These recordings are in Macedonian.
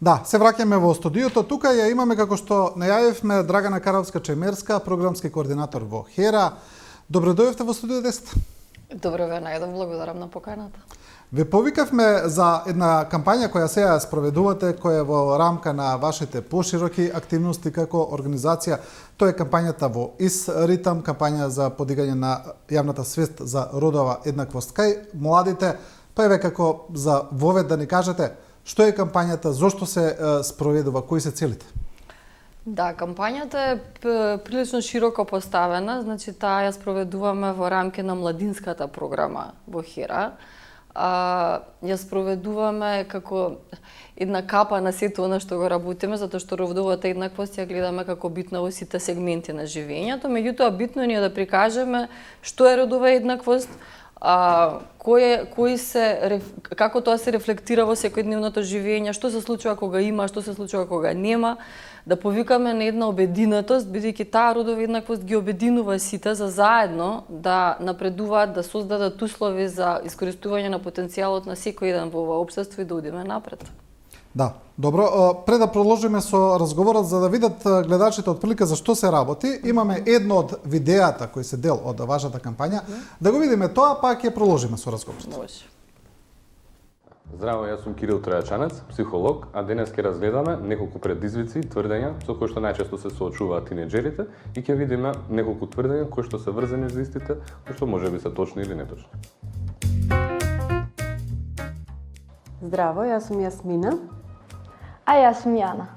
Да, се враќаме во студиото. Тука ја имаме, како што најавивме, Драгана Каровска-Чемерска, програмски координатор во HERA. Добро дојдовте во студио 10. Добро ве најдов, благодарам на поканата. Ве повикавме за една кампања која сега спроведувате, која е во рамка на вашите пошироки активности како организација. Тоа е кампањата во ИС Ритам, кампања за подигање на јавната свест за родова еднаквост кај младите. Па еве како за вовед да ни кажете што е кампањата, зошто се спроведува, кои се целите? Да, кампањата е прилично широко поставена, значи таа ја спроведуваме во рамки на младинската програма во HERA. Ја спроведуваме како една капа на сето она што го работиме, затоа што родовата еднаквост ја гледаме како битна во сите сегменти на живењето, меѓутоа битно ни е да прикажеме што е родова еднаквост, како тоа се рефлектира во секојдневното живење, што се случува кога има, што се случува кога нема, да повикаме на една обединетост, бидејќи таа родова еднаквост ги обединува сите за заедно да напредуваат, да создадат услови за искористување на потенцијалот на секој еден во ова општество и да одиме напред. Да, добро. Пред да продолжиме со разговорот, за да видат гледачите отприлика за што се работи, имаме едно од видеата кои се дел од вашата кампања. Да го видиме тоа, па ќе продолжиме со разговорот. Може. Здраво, јас сум Кирил Тројачанец, психолог, а денес ќе разгледаме неколку предизвици и тврдења со кои што најчесто се соочуваат тинеџерите и ќе видиме неколку тврдења кои што се врзани за истите, кои што можеби се точни или неточни. Здраво, јас сум Јасмина. А јас сум Јана.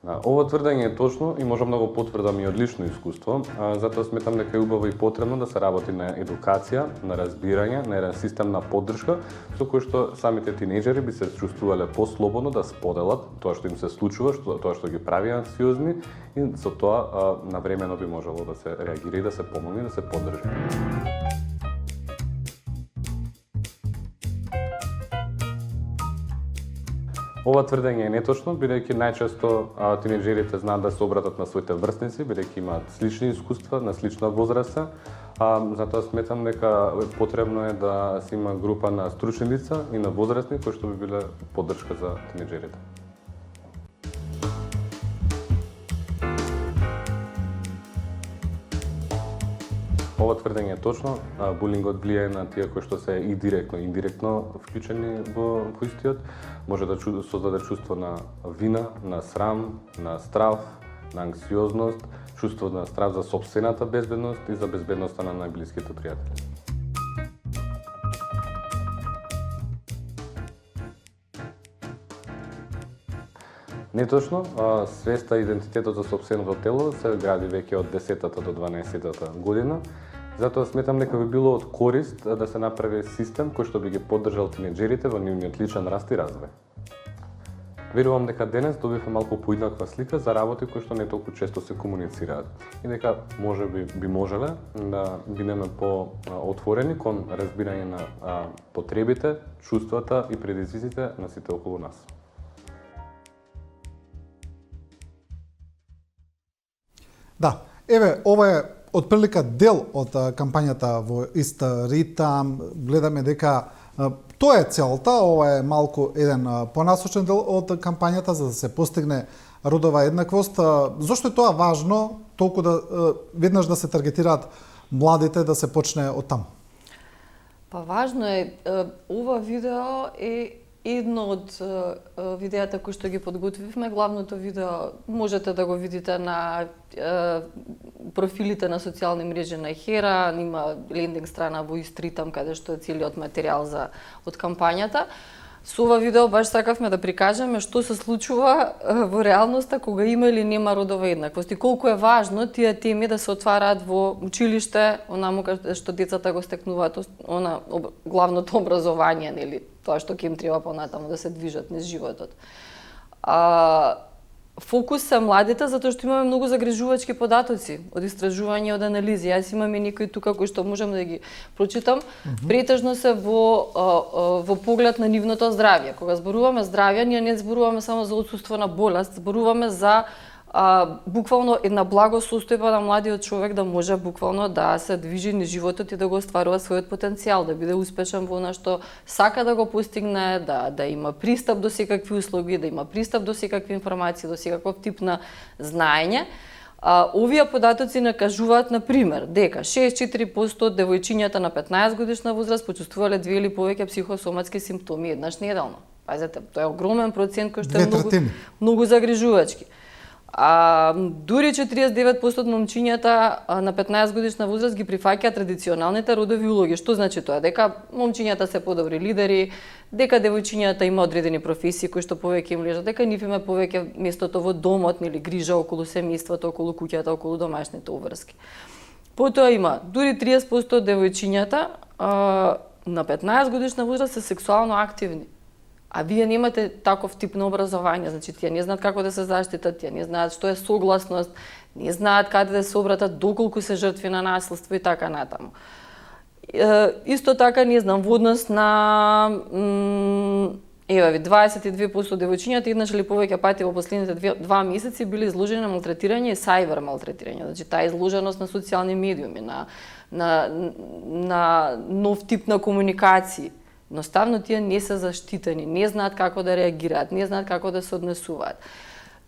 Ова тврдење е точно и можам да го потврдам и од лично искуство, затоа сметам дека е убаво и потребно да се работи на едукација, на разбирање, на еден систем на поддршка, со кој што самите тинеџери би се чувствувале послободно да споделат тоа што им се случува, тоа што ги прави анксиозни и со тоа навремено би можело да се реагира и да се помогне, да се поддржи. Ова тврдење е неточно, бидејќи најчесто тинеџерите знаат да се обратат на своите врсници, бидејќи имаат слични искуства, на слична возраст. Затоа сметам дека потребно е да се има група на стручни лица и на возрастни кои што би биле поддршка за тинеџерите. Ова тврдење е точно, булингот влијае на тие кои што се и директно и индиректно вклучени во истиот. Може да создаде чувство на вина, на срам, на страв, на анксиозност, чувство на страв за сопствената безбедност и за безбедноста на најблиските пријатели. Неточно, свеста и идентитетот за сопственото тело се гради веќе од 10-та до 12-та година. Затоа сметам дека би било од корист да се направи систем кој што би ги поддржал тинеџерите во нивниот личен раст и развој. Верувам дека денес добивме малку поинаква слика за работи кои што не толку често се комуницираат и дека би можеле да бидеме по-отворени кон разбирање на потребите, чувствата и предизвиците на сите околу нас. Да, еве, ова е отприлика дел од кампањата во ИС Ритам. Гледаме дека тоа е целта, ова е малку еден понасочен дел од кампањата за да се постигне родова еднаквост. Зошто е тоа важно, толку да веднаш да се таргетираат младите, да се почне од таму? Па важно е, ова видео е едно од видеата кои што ги подготвивме. Главното видео можете да го видите на профилите на социјални мрежи на HERA, има лендинг страна во ИС Ритам каде што е целиот материјал од кампањата. Со ова видео баш сакавме да прикажеме што се случува во реалноста кога има или нема родова еднаквост и колку е важно тие теми да се отвараат во училиште, онаму каде што децата го стекнуваат главното образование, нели, тоа што ќе им треба понатаму да се движат низ животот. Фокус се младите затоа што имаме многу загрижувачки податоци од истражување, од анализи. Јас имам и некои тука кои што можам да ги прочитам. Претежно се во поглед на нивното здравје. Кога зборуваме здравје, ние не зборуваме само за отсуство на болест, зборуваме за буквално една благосостојба на младиот човек да може буквално да се движи низ животот и да го остварува својот потенцијал, да биде успешен во она што сака да го постигне, да има пристап до секакви услуги, да има пристап до секакви информации, до секаков тип на знаење. Овие податоци накажуваат, на пример, дека 64% од девојчињата на 15 годишна возраст почувствувале 2 или повеќе психосоматски симптоми еднаш неделно. Пазете, тоа е огромен процент кој што е многу загрижувачки. Дури 49% од момчињата на 15 годишна возраст ги прифаќаат традиционалните родови улоги. Што значи тоа? Дека момчињата се подобри лидери, дека девојчињата има одредени професии кои што повеќе им лежат, дека нив има повеќе местото во домот, нели грижа околу семејството, околу куќата, околу домашните уврски. Потоа има дури 30% од девојчињата на 15 годишна возраст се сексуално активни. А вие немате таков тип на образование, значи тие не знаат како да се заштитат, тие не знаат што е согласност, не знаат каде да се обратат, доколку се жртви на насилство и така натаму. Исто така не знам, во однос на 22% девојчињата еднаш или повеќе пати во последните 2 месеци били изложени на малтретирање и сајбер малтретирање. Значи таа изложеност на социјални медиуми, на нов тип на комуникации. Едноставно тие не се заштитени, не знаат како да реагираат, не знаат како да се однесуваат.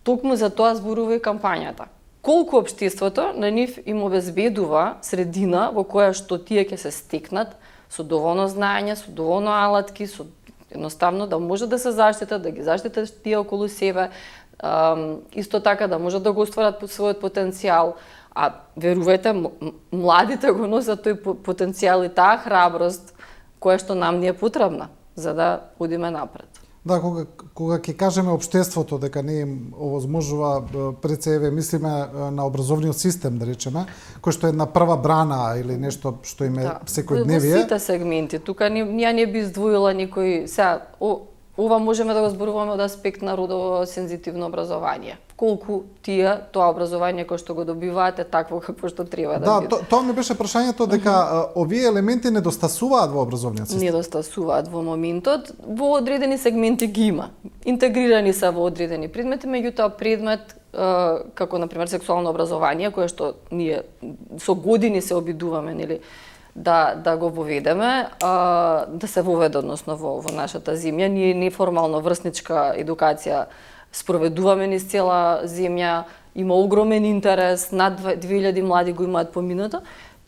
Токму за тоа зборува и кампањата. Колку општеството на нив им обезбедува средина во која што тие ќе се стекнат со доволно знаење, со доволно алатки, со едноставно да може да се заштитат, да ги заштитат тие околу себе, исто така да можат да го остварат својот потенцијал. А верувајте, младите го носат тој потенцијал и таа храброст која што нам не е потребна за да одиме напред. Да, кога ќе кажеме општеството дека не им овозможува, пред себе мислиме на образовниот систем, да речеме, кој што е една прва брана или нешто што им е секојдневие. Во сите сегменти, тука ја не би издвоила никој, сега ова можеме да го зборуваме од аспект на родово сензитивно образование. Колку тие тоа образование кој што го добиваат е такво како што треба да биде. Да, тоа ми беше прашањето дека овие елементи недостасуваат во образовниот систем. Недостасуваат во моментот, во одредени сегменти ги има. Интегрирани се во одредени предмети, меѓутоа предмет како на пример сексуално образование, кое што ние со години се обидуваме, нели, да го воведеме, да се воведе односно во нашата земја. Ние неформално врсничка едукација спроведуваме низ цела земја, има огромен интерес, над 2000 млади го имаат поминато.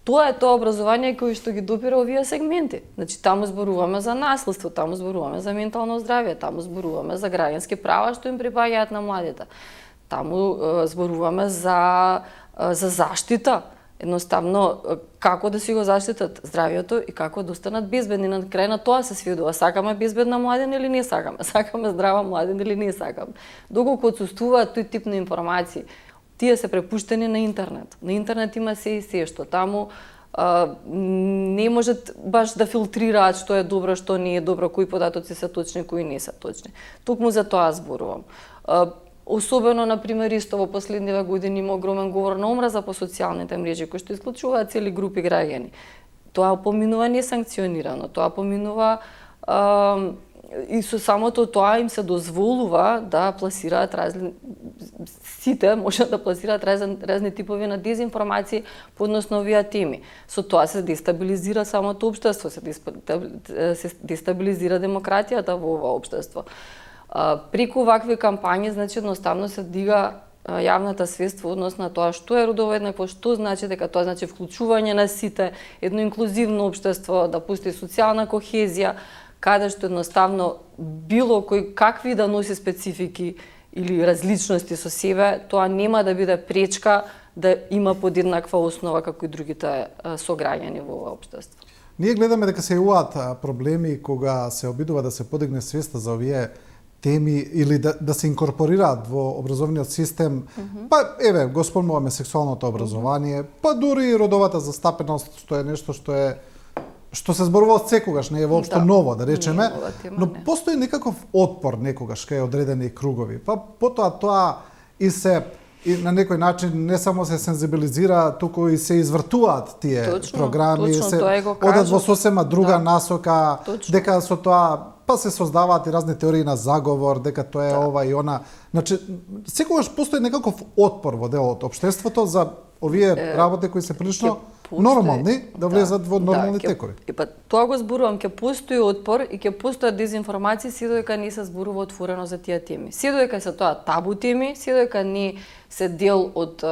Тоа е тоа образование кој што ги допира овие сегменти. Значи таму зборуваме за наследство, таму зборуваме за ментално здравје, таму зборуваме за граѓански права што им припаѓаат на младите. Таму зборуваме за заштита. Едноставно, како да си го заштитат здравјето и како да останат безбедни. На крај на тоа се сведува. Сакаме безбедна младина или не сакаме? Сакаме здрава младина или не сакаме? Доколку отсуствуваат тој тип на информации, тие се препуштени на интернет. На интернет има се и се што таму не можат баш да филтрираат што е добро, што не е добро, кои податоци се точни, кои не се точни. Токму за тоа зборувам. Особено, например, исто во последниве години има огромен говор на омраза по социјалните мрежи, кои што исклучуваат цели групи граѓани. Тоа поминува несанкционирано, тоа поминува и со самото тоа им се дозволува да пласираат сите можат да пласираат разни типови на дезинформации по однос на овие теми. Со тоа се дестабилизира самото општество, се дестабилизира демократијата во ова општество. Преку вакви кампањи, значи, едноставно се дига јавната свест во однос на тоа што е родово еднакво, што значи дека тоа значи вклучување на сите, едно инклузивно општество, да постои социјална кохезија, каде што едноставно било кој какви да носи специфики или различности со себе, тоа нема да биде пречка да има подеднаква основа како и другите сограѓани во ова општество. Ние гледаме дека се јавуваат проблеми кога се обидува да се подигне свеста за овие теми или да се инкорпорираат во образовниот систем, па еве, го спомнуваме сексуалното образование, па дури и родовата застапеност, што е нешто што се зборува од секогаш, не е воопшто ново, да речеме, но постои некаков отпор некогаш кај одредени кругови. Па потоа тоа и на некој начин не само се сензибилизира, туку и се извртуваат тие програми, се одат во сосема друга насока, дека со тоа па се создаваат и разни теории на заговор, дека тоа е ова и она. Значи, секогаш постои некаков отпор во дел од општеството за овие работи кои се прилично нормални, да влезат во нормални текови. Па тоа го зборувам, ќе постои отпор и ќе постојат дезинформации се додека не се зборува отворено за тие теми. Се додека се тоа табу теми, се додека не се дел од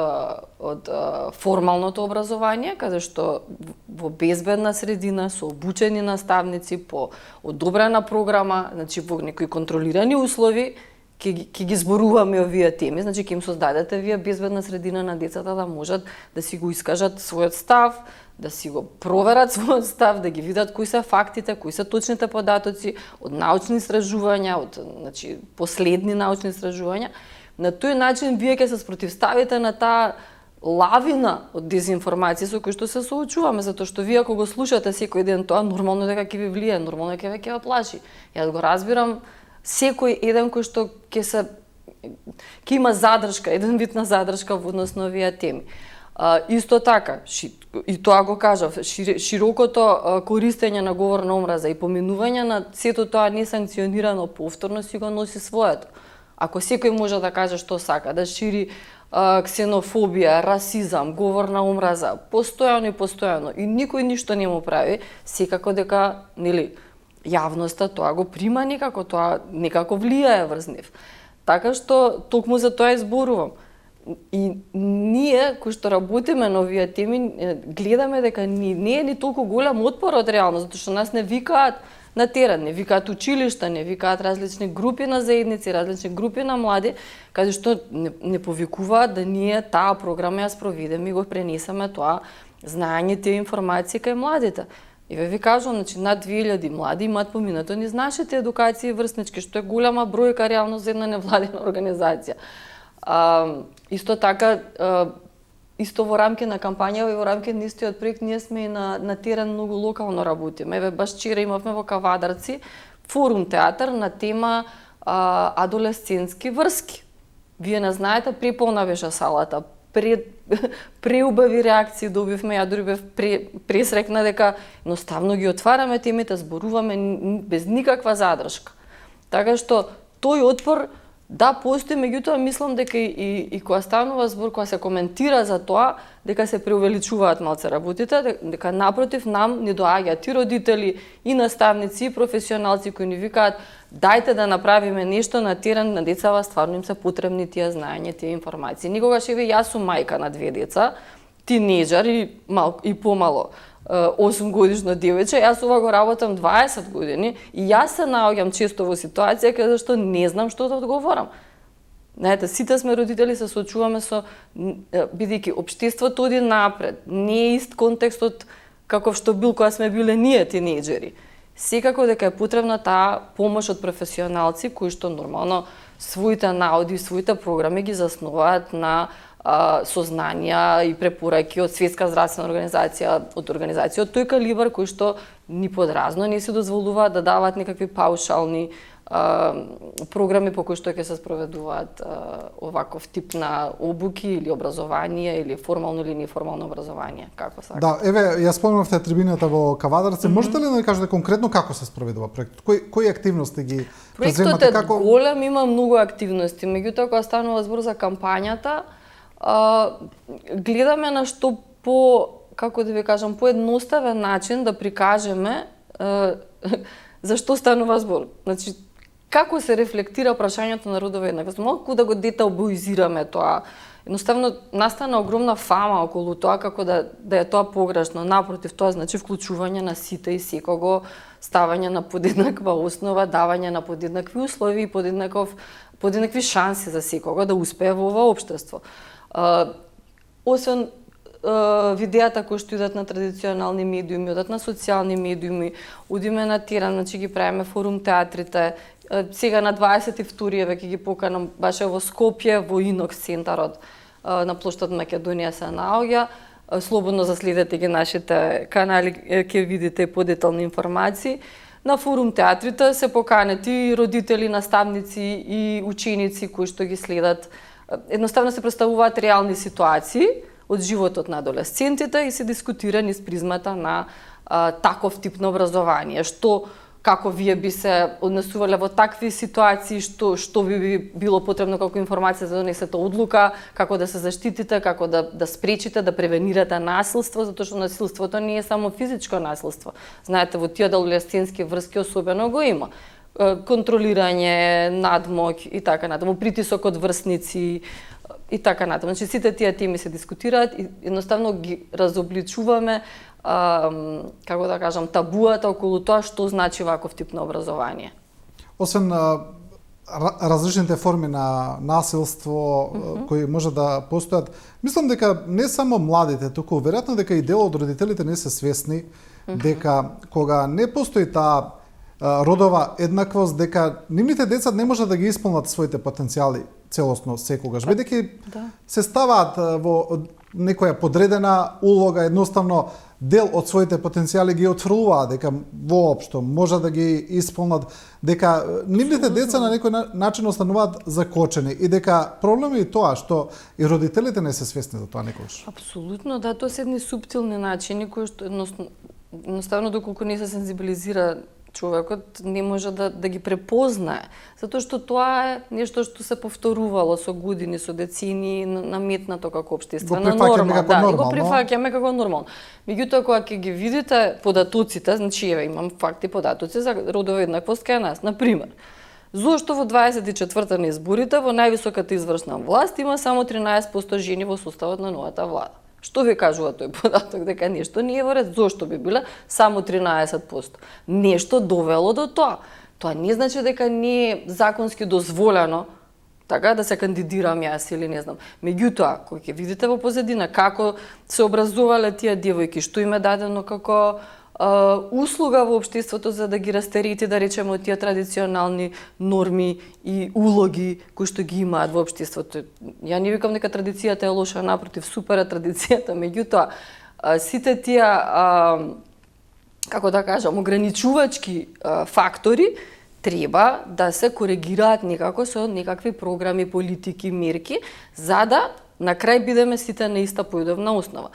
формалното образование, каде што во безбедна средина со обучени наставници по одобрена програма, значи во некои контролирани услови, ќе ги зборуваме овие теми, значи ќе им создадете вие безбедна средина на децата да можат да си го искажат својот став, да си го проверат својот став, да ги видат кои се фактите, кои се точните податоци од научни истражувања, од значи последни научни истражувања. На тој начин вие ќе се спротивставите на таа лавина од дезинформација со кои што се соочуваме, затоа што вие ако го слушате секој ден тоа, нормално дека ќе ви влие, нормално ќе ве плаши. Јас го разбирам секој еден кој што ќе има задршка, еден вид на задршка во однос на овие теми. Исто така, и тоа го кажав, широкото користење на говор на омраза и поминување на сето тоа несанкционирано повторно си го носи своето. Ако секој може да каже што сака, да шири ксенофобија, расизам, говор на омраза, постојано и никој ништо не му прави, секако дека, нели, јавноста тоа го прима некако, тоа некако влијае врз нив. Така што токму за тоа изборувам. И ние кои што работиме на овие теми гледаме дека не е ни толку голем отпор од реално, затоа што нас не викаат на терен, не викаат училишта, не викаат различни групи на заедници, различни групи на млади, каде што не повикуваат да ние таа програма ја спроведеме и го пренесеме тоа знаење, тие информации кај младите. И ви кажувам, значи, над 2000 млади имаат поминато низ нашите едукации врснички, што е голема бројка реално за една невладина организација. Исто така, исто во рамки на кампања и во рамки на истиот проект, ние сме и на терен многу локално работиме. Еве, баш вчера имавме во Кавадарци форум театар на тема адолесцентски врски. Вие не знаете, преполна беше салата. Преубави реакции добивме, ја дури бев пресрекна дека едноставно ги отвараме темите, зборуваме без никаква задршка. Така што тој отпор да постои, меѓутоа мислам дека и кога станува збор, кога се коментира за тоа, дека се преувеличуваат малце работите, дека напротив нам ни доаѓаат и родители, и наставници, и професионалци кои ни викаат дајте да направиме нешто на терен, на децава стварно им се потребни тие знаења, тие информации. Никогаш еве јас сум мајка на 2 деца, тинеџер и помало 8 годишно девојче, јас ова го работам 20 години и јас се наоѓам често во ситуација каде што не знам што да одговорам. Знаете, сите сме родители, се соочуваме со, бидејќи општеството оди напред, не е ист контекстот каков што бил кога сме биле ние тинеџери. Секако дека е потребна таа помош од професионалци кои што нормално своите наоди, своите програми ги заснуваат на сознанија и препораки од Светска здравствена организација, од организација од тој калибар кои што ни подразно не се дозволуваат да даваат некакви паушални програми по кои што ќе се спроведуваат оваков тип на обуки или образование или формално или неформално образование, како сака. Да, еве ја спомнавте трибината во Кавадарци, можете ли да ни кажете конкретно како се спроведува проектот? Кои активности ги преземате? Проектот е голем, има многу активности, меѓутоа кога станува збор за кампањата, гледаме на што како да ви кажам, по едноставен начин да прикажеме за што станува збор. Значи, како се рефлектира прашањето на родова еднаквост. Малку да го деталбоизираме тоа. Едноставно, настана огромна фама околу тоа како да е тоа погрешно. Напротив, тоа значи вклучување на сите и секого, ставање на подеднаква основа, давање на подеднакви услови и подеднакви шанси за секого да успее во ова општество. Освен видеата кои што идат на традиционални медиуми, одат на социјални медиуми, одиме на терен, значи ги правиме форум театрите. Сега на 22-ри ќе ги поканам баш во Скопје, во Инокс центарот на плоштад Македонија се наоѓа. Слободно заследете ги нашите канали, ќе видите подетални информации. На форум театрите се поканети и родители, наставници и ученици кои што ги следат. Едноставно се представуваат реални ситуации од животот на адолесцентите и се дискутира низ призмата на таков тип на образование, што како вие би се однесувале во такви ситуации, што би било потребно како информација за да донесете одлука, како да се заштитите, како да спречите, да превенирате насилство, затоа што насилството не е само физичко насилство. Знаете, во тие адолесцентски врски особено го има. Контролирање, надмоќ и така натаму, притисок од врсници и така натаму. Значи сите тие теми се дискутираат и едноставно ги разобличуваме како да кажам, табуата околу тоа што значи ваков тип на образование. Освен различните форми на насилство кои може да постојат, мислам дека не само младите, туку веројатно дека и дел од родителите не се свесни дека кога не постои таа родова еднаквост, дека нивните деца не можат да ги исполнат своите потенцијали целосно секогаш, бидејќи се ставаат во некоја подредена улога, едноставно дел од своите потенцијали ги отфрлуваат, дека воопшто може да ги исполнат, дека нивните деца на некој начин остануваат закочени и дека проблем е и тоа што и родителите не се свесни за тоа некогаш. Апсолутно, да, тоа се едни суптилни начини кои што едноставно доколку не се сензибилизира човекот не може да ги препознае, затоа што тоа е нешто што се повторувало со години, со децени, наметнато како општествена норма. Го прифаќаме како нормално. Меѓутоа, кога ќе ги видите податоците, значи еве имам факти податоци за родова еднаквост кај нас, на пример. Зошто во 24-та на изборите во највисоката извршна власт има само 13% жени во составот на новата влада? Што ви кажува тој податок, дека нешто не е во ред? Зошто би биле само 13%? Нешто довело до тоа. Тоа не значи дека не е законски дозволено така да се кандидирам јас или не знам. Меѓутоа, кога ќе видите во позадина како се образувале тие девојки, што им е дадено како услуга во општеството за да ги растерети, да речеме, од тие традиционални норми и улоги кои што ги имаат во општеството. Ја не викам дека традицијата е лоша, напротив, супер е традицијата, меѓутоа сите тие како да кажам, ограничувачки фактори треба да се коригираат некако со некакви програми, политики, мерки, за да на крај бидеме сите на иста појдовна основа.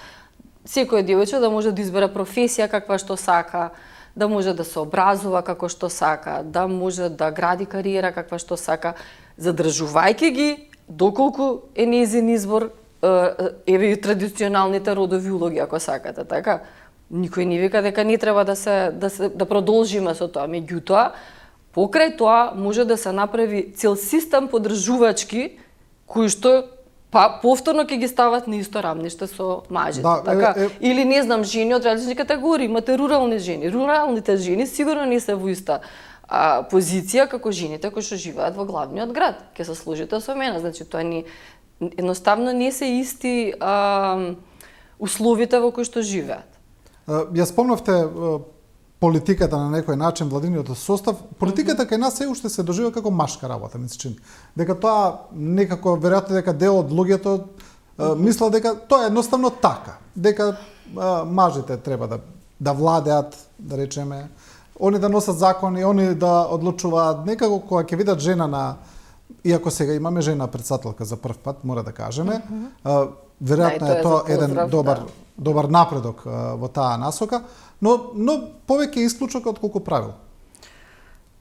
Секој девојче да може да избере професија каква што сака, да може да се образува како што сака, да може да гради кариера каква што сака, задржувајќи ги доколку е нејзин избор, еве и традиционалните родови улоги ако сакате, така. Никој не вика дека не треба да продолжиме со тоа, меѓутоа покрај тоа може да се направи цел систем поддржувачки кои што повторно ќе ги стават на исто рамниште со мажите, така? Или не знам, жени од различни категории, имате рурални жени. Руралните жени сигурно не се во иста позиција како жените кои што живеат во главниот град. Ќе се сложите со мене, значи тоа едноставно не се исти условите во кои што живеат. Ја спомнавте политиката на некој начин, владиниот состав, политиката кај нас се уште се доживува како машка работа, ми се чини. Дека тоа некако веројатно дека дел од луѓето мисла дека тоа е едноставно така, дека мажите треба да владеат, да речеме, они да носат закони, они да одлучуваат, некако кога ќе видат жена иако сега имаме жена председателка за прв пат, мора да кажеме, веројатно е тоа еден добар напредок во таа насока, но повеќе исклучок отколку правил.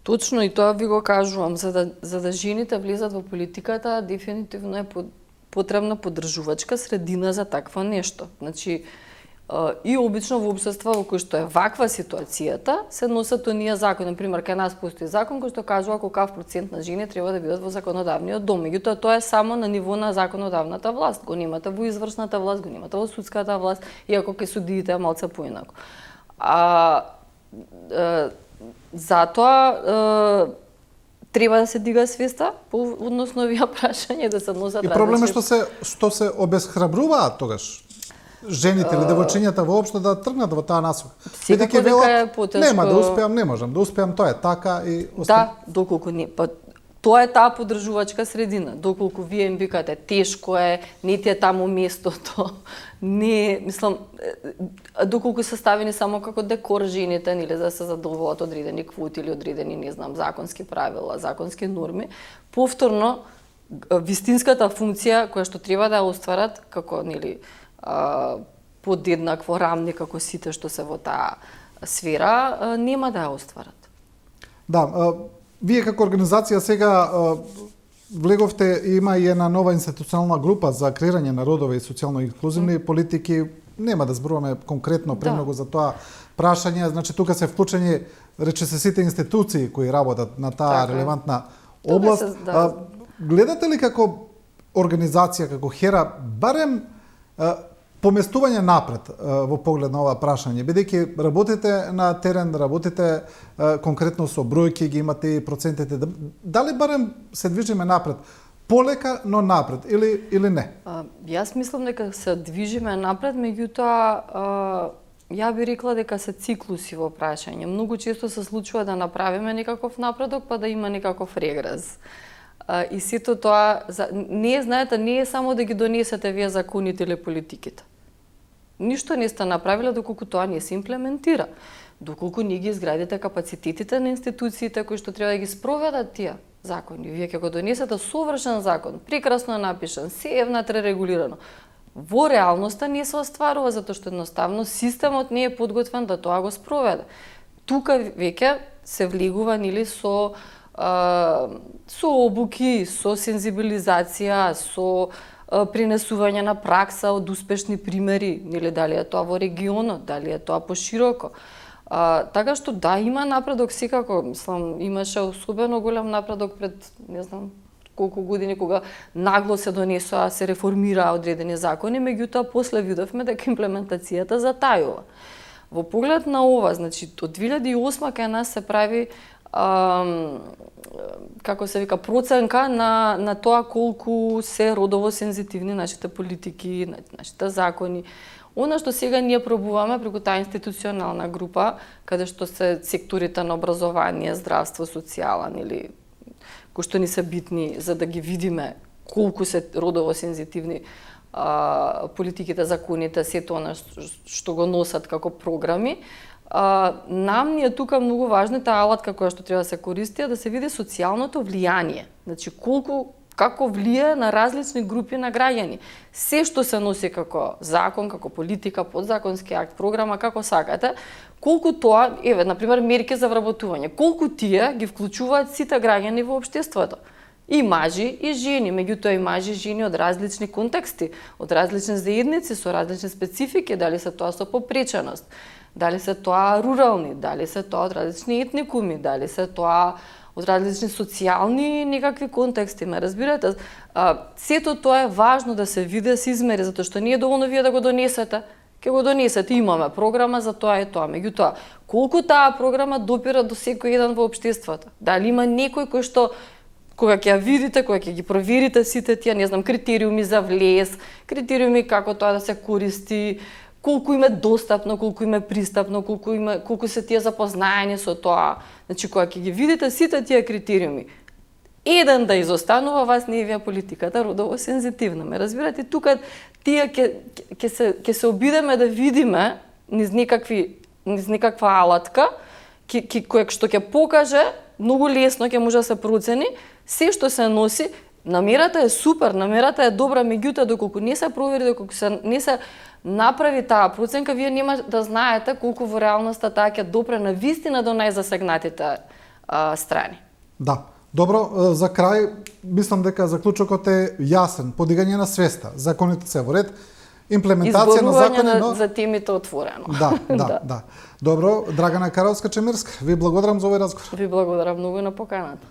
Точно, и тоа ви го кажувам, за да жените влезат во политиката, дефинитивно е потребна поддржувачка средина за такво нешто. Значи, и обично во општества во кој што е ваква ситуацијата, се носат оние закони. Например, кај нас постои закон кој што кажува колкав процент на жени треба да бидат во законодавниот дом. Меѓутоа, тоа е само на ниво на законодавната власт. Го немате во извршната власт, го немате во судската власт, иако кај судиите е малце поинаку. Затоа треба да се дига свеста односно овие прашања, да се носат различни. И проблем е што се обесхрабруваат тогаш жените или девојчињата воопшто да тргнат во таа насока. Секако дека е потешко. Нема да успеам, не можам да успеам, тоа е така и Да, доколку не, тоа е таа поддржувачка средина. Доколку вие им викате тешко е, не ти е таму местото, не, мислам, доколку се ставени само како декор жените, нели, да се задоволат одредени квоти или одредени, не знам, законски правила, законски норми, повторно вистинската функција која што треба да ја остварат како, нели, подеднакво рамни како сите што се во таа сфера, нема да ја остварат. Да, вие како организација сега влеговте, има и една нова институционална група за креирање на родови и социјално инклузивни политики. Нема да зборуваме конкретно премногу за тоа прашање, значи тука се вклучени рече се сите институции кои работат на таа релевантна област. Гледате ли како организација, како ХЕРА, барем поместување напред во поглед на ова прашање, бидејќи работите на терен, работите конкретно со бројки, ги имате и процентите, дали барем се движиме напред? Полека, но напред, или не? Јас мислам дека се движиме напред, меѓутоа ја би рекла дека се циклуси во прашање. Многу често се случува да направиме некаков напредок, па да има некаков регрес. И сето тоа, знаете, не е само да ги донесете вие законите или политиките. Ништо не сте направиле доколку тоа не се имплементира. Доколку не ги изградите капацитетите на институциите кои што треба да ги спроведат тие закони. Вие ќе го донесете совршен закон, прекрасно напишан, се е внатре регулирано. Во реалноста не се остварува затоа што едноставно системот не е подготвен да тоа го спроведе. Тука веќе се влегува нели со обуки, со сензибилизација, со принесување на пракса од успешни примери, нели дали е тоа во регионот, дали е тоа пошироко. Така што да, има напредок секако, мислам, имаше особено голем напредок пред, не знам, колку години кога нагло се донесоа, се реформираа одредени закони, меѓутоа после видовме дека имплементацијата затајува. Во поглед на ова, значи од 2008 кај нас се прави како се вика проценка на тоа колку се родово сензитивни нашите политики, нашите закони. Она што сега ние пробуваме преку таа институционална група, каде што се секторите на образование, здравство, социјален или кои што ни се битни за да ги видиме колку се родово сензитивни политиките, законите, сето она што го носат како програми. Нам ни е тука многу важна таа алатка која што треба да се користи, да се види социјалното влијание. Значи како влијае на различни групи на граѓани. Се што се носи како закон, како политика, подзаконски акт, програма, како сакате, колку тоа, например, мерки за вработување, колку тие ги вклучуваат сите граѓани во општеството. И мажи и жени, меѓутоа и мажи и жени од различни контексти, од различни заедници, со различни специфики, дали се тоа со попреченост, дали се тоа рурални, дали се тоа од различни етникуми, дали се тоа од различни социјални некакви контексти, ме разбирате? Сето тоа е важно да се види, да се измери, затоа што не е доволно вие да го донесете, ќе го донесете, имаме програма за тоа и тоа. Меѓутоа, колку таа програма допира до секој еден во општеството? Дали има некој кој што кога ќе ја видите, кога ќе ги проверите сите тие, не знам, критериуми за влез, критериуми како тоа да се користи, колку им е достапно, колку им е пристапно, колку се тие запознаени со тоа. Значи, кога ќе ги видите сите тие критериуми, еден да изостанува, вас не е вие политиката родово сензитивна. Ме разбирате, тука тие ќе се обидеме да видиме низ некаква алатка, која што ќе покаже, многу лесно ќе може да се процени, се што се носи. Намерата е супер, намерата е добра, меѓутоа доколку не се провери, доколку не се направи таа проценка, вие нема да знаете колку во реалноста таа ќе допре на вистина до најзасегнатите страни. Да. Добро, за крај, мислам дека заклучокот е јасен. Подигање на свеста, законите се во ред, имплементација на закони, но за темите отворено. Да. Добро, Драгана Каровска-Чемирска, ви благодарам за овој разговор. Ви благодарам многу на поканата.